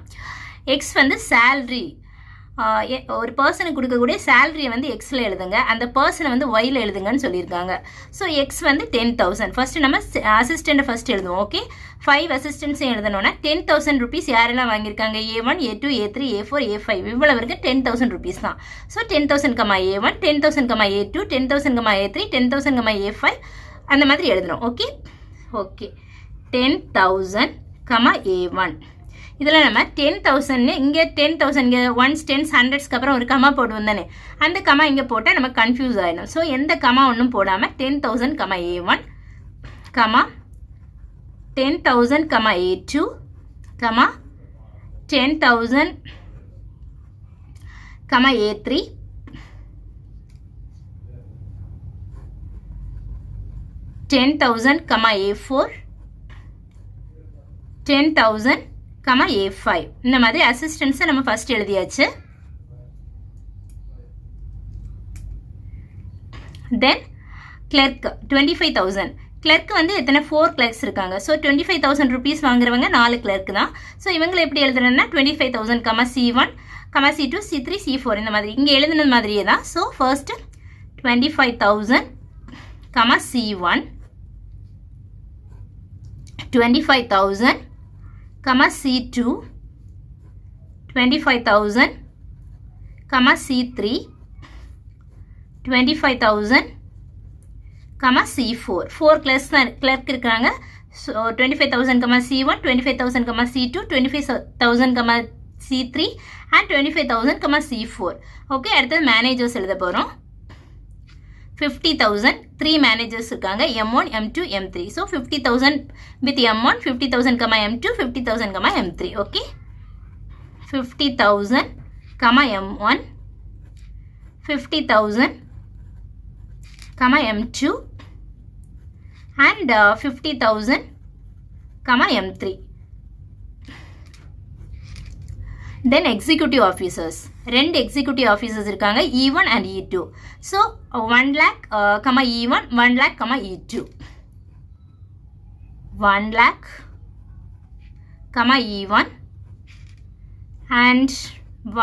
எக்ஸ் வந்து சேல்ரி, ஒரு பர்சனுக்கு கொடுக்கக்கூடிய சேலரியை வந்து எக்ஸில் எழுதுங்க, அந்த பர்சனை வந்து ஒயில் எழுதுங்கன்னு சொல்லியிருக்காங்க. ஸோ எக்ஸ் வந்து 10,000. ஃபஸ்ட்டு நம்ம அசிஸ்டண்ட்டை ஃபஸ்ட் எழுதுவோம். ஓகே, 5 அசிஸ்டன்ட்ஸையும் எழுதணும்னா 10,000 rupees யாரெல்லாம் வாங்கியிருக்காங்க? A1, A2, A3, A4, A5 இவ்வளவுக்கு 10,000 rupees தான். So 10,000 comma A1, 10,000 comma A2, 10,000 comma A3, 10,000 comma A5 அந்த மாதிரி எழுதணும். Okay okay 10,000 comma A1. இதில் நம்ம 10,000 இங்கே 10,000 இங்கே 1s, 10s, 100ஸ்க்கு அப்புறம் ஒரு கமா போடுவோம் தானே, அந்த கமா இங்கே போட்டால் நம்ம கன்ஃபியூஸ் ஆகிடும். ஸோ எந்த கமா ஒன்றும் போடாமல் 10,000 comma A1 comma 10,000 comma A2 comma 10,000 comma A3 10,000 comma A4 10,000 comma A5 இந்த மாதிரி அசிஸ்டன்ஸை நம்ம ஃபர்ஸ்ட் எழுதியாச்சு. தென் கிளர்க் 25,000. கிளர்க் வந்து எத்தனை 4 கிளர்க்ஸ் இருக்காங்க. ஸோ 25,000 rupees வாங்குறவங்க 4 கிளர்க் தான். ஸோ இவங்களை எப்படி எழுதுறதுன்னா 25,000 comma C1 comma C2 C3 C4 இந்த மாதிரி இங்கே எழுதுனது மாதிரியே தான். So first 25,000 comma C1 25,000 comma C2 25,000 comma C3 25,000 comma C4 4 clerk இருக்காங்க. So 25,000, C1, 25,000, C2, 25,000, C3 and 25,000, C4. Okay, அடுத்தது மேனேஜர்ஸ் எழுத போகிறோம். 50,000, 3 மேனேஜர்ஸ் இருக்காங்க, M1, M2, M3. So 50,000 with M1, 50,000, M2, 50,000, M3. Okay, 50,000, M1, 50,000, M2 and 50,000, M3. Then executive officers. ரெண்டு executive officers இருக்காங்க, E1 and E2. So 1 lakh, E1, 1 lakh, E2. 1 lakh, E1 and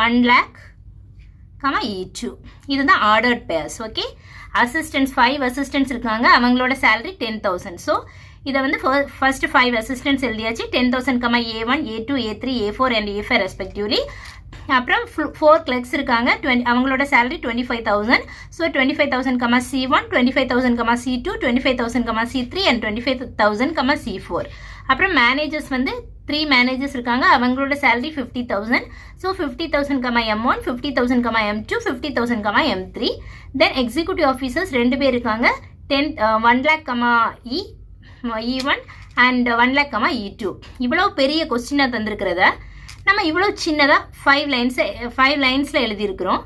1 lakh, E2. இதுதான் ordered pairs. Okay, assistants 5 assistants இருக்காங்க, அவங்களோட salary 10,000. So இதை வந்து first 5 assistants எழுதியாச்சு. 10,000, A1, A2, A3, A4 and A5 respectively. அப்புறம் 4 clerks இருக்காங்க, அவங்களோட salary 25,000. So 25,000, C1, 25,000, C2, 25,000, C3 and 25,000, C4. அப்புறம் managers வந்து 3 managers இருக்காங்க, அவங்களோட salary 50,000. So 50,000, M1, 50,000, M2, 50,000, M3. Then executive officers 2 பேர் இருக்காங்க, 1 lakh, E1 and 1 lakh, E2. இவ்வளவு பெரிய கொஸ்டினாக தந்திருக்கிறத நம்ம இவ்வளோ சின்னதாக 5 லைன்ஸில் எழுதியிருக்கிறோம்.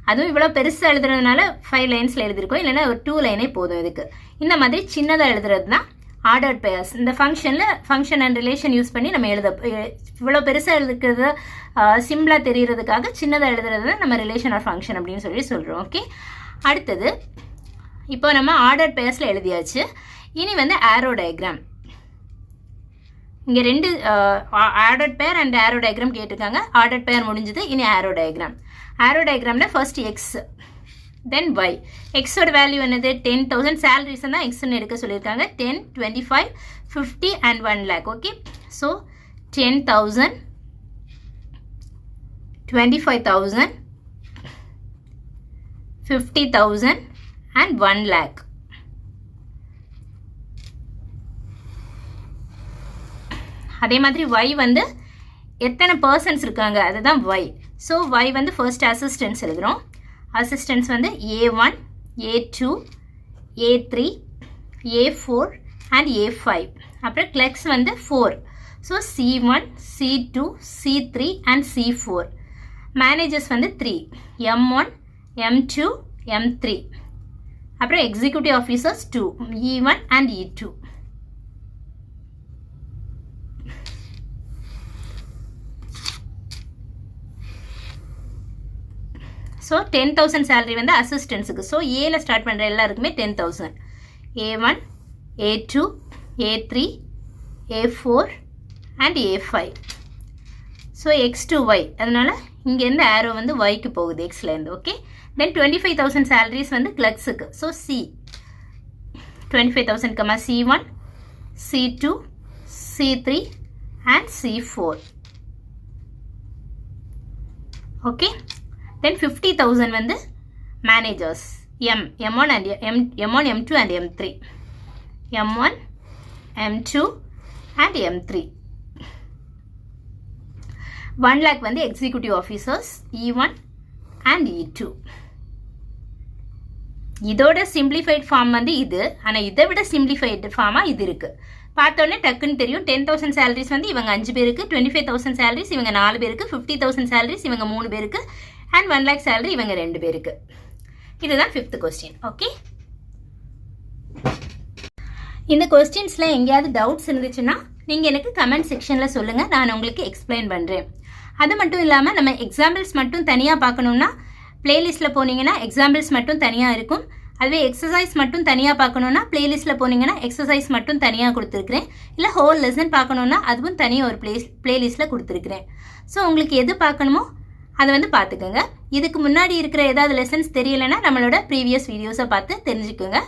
அதுவும் இவ்வளோ பெருசாக எழுதுறதுனால 5 லைன்ஸில் எழுதியிருக்கோம், இல்லைன்னா ஒரு 2 லைனே போதும் இதுக்கு. இந்த மாதிரி சின்னதாக எழுதுறது தான் ஆர்டர்ட் பேர்ஸ். இந்த ஃபங்க்ஷன் அண்ட் ரிலேஷன் யூஸ் பண்ணி நம்ம இவ்வளோ பெருசாக எழுதுக்கிறது சிம்பிளாக தெரிகிறதுக்காக சின்னதாக எழுதுறது தான் நம்ம ரிலேஷன் ஆர் ஃபங்க்ஷன் அப்படின்னு சொல்கிறோம். ஓகே, அடுத்தது இப்போ நம்ம ஆர்டர்ட் பேர்ஸில் எழுதியாச்சு. இனி வந்து ஆரோ டயக்ராம். இங்கே 2 ordered pair and arrow diagram கேட்டிருக்காங்க. ஆர்டர்ட் பேர் முடிஞ்சது, இனி ஆரோ டயக்ராம். ஆரோ டயக்ராமில் ஃபர்ஸ்ட் எக்ஸ், தென் ஒய். எக்ஸோட வேல்யூ என்னது? 10,000. சேலரிஸ் தான் எக்ஸ்ன்னு எடுக்க சொல்லியிருக்காங்க. 10, 25, 50 and 1 lakh. Okay, so 10,000, 25,000, 50,000 and 1 lakh. அதே மாதிரி y வந்து எத்தனை பர்சன்ஸ் இருக்காங்க அதுதான் y. ஸோ y வந்து ஃபர்ஸ்ட் அசிஸ்டன்ஸ் எழுதுகிறோம். அசிஸ்டன்ஸ் வந்து A1, A2, A3, A4 and A5. அப்புறம் கிளர்க்ஸ் வந்து 4. So C1, C2, C3 and C4. Managers வந்து 3, M1, M2, M3. அப்புறம் executive officers 2, E1 and E2. So 10,000 salary வந்து அசிஸ்டன்ஸுக்கு. ஸோ ஏல start பண்ணுற எல்லாருக்குமே 10,000. A1, A2, A3, A4 and A5. So X to Y, அதனால் இங்கேருந்து ஆரோ வந்து Yக்கு போகுது, எக்ஸ்லேருந்து. ஓகே, தென் 25,000 சேலரிஸ் வந்து கிளர்க்ஸுக்கு. So C 25,000, C1, C2, C3 and C4. Okay, then 50,000 வந்து managers, M1 and M1, M2 and M3. M1, M2 and M3. 1 lakh வந்து executive officers, E1 and E2. இதோட simplified form வந்து இது, ஆனால் இதை விட simplified form இது இருக்கு. பார்த்தோன்னே டக்குன்னு தெரியும். 10,000 சேலரிஸ் வந்து இவங்க 5 பேருக்கு, 25,000 சேலரிஸ் இவங்க 4 பேருக்கு, 50,000 சேலரிஸ் இவங்க 3 பேருக்கு and 1 lakh salary இவங்க 2 பேருக்கு. இதுதான் 5th question. ஓகே, இந்த கொஸ்டின்ஸில் எங்கேயாவது டவுட்ஸ் இருந்துச்சுன்னா நீங்கள் எனக்கு கமெண்ட் செக்ஷனில் சொல்லுங்கள், நான் உங்களுக்கு எக்ஸ்பிளைன் பண்ணுறேன். அது மட்டும் இல்லாமல் நம்ம எக்ஸாம்பிள்ஸ் மட்டும் தனியாக பார்க்கணுன்னா பிளேலிஸ்ட்டில் போனீங்கன்னா எக்ஸாம்பிள்ஸ் மட்டும் தனியாக இருக்கும். அதுவே எக்ஸசைஸ் மட்டும் தனியாக பார்க்கணுன்னா பிளேலிஸ்ட்டில் போனீங்கன்னா எக்ஸசைஸ் மட்டும் தனியாக கொடுத்துருக்குறேன். இல்லை ஹோல் லெசன் பார்க்கணுன்னா அதுவும் தனியாக ஒரு பிளேலிஸ்ட்டில் கொடுத்துருக்குறேன். ஸோ உங்களுக்கு எது பார்க்கணுமோ அதை வந்து பார்த்துக்கோங்க. இதுக்கு முன்னாடி இருக்கிற ஏதாவது லெசன்ஸ் தெரியலைன்னா நம்மளோட ப்ரீவியஸ் வீடியோஸை பார்த்து தெரிஞ்சுக்கோங்க.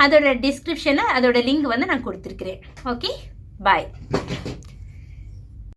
அதோட டிஸ்கிரிப்ஷனில் அதோட லிங்க் வந்து நான் கொடுத்துருக்குறேன். ஓகே, பாய்.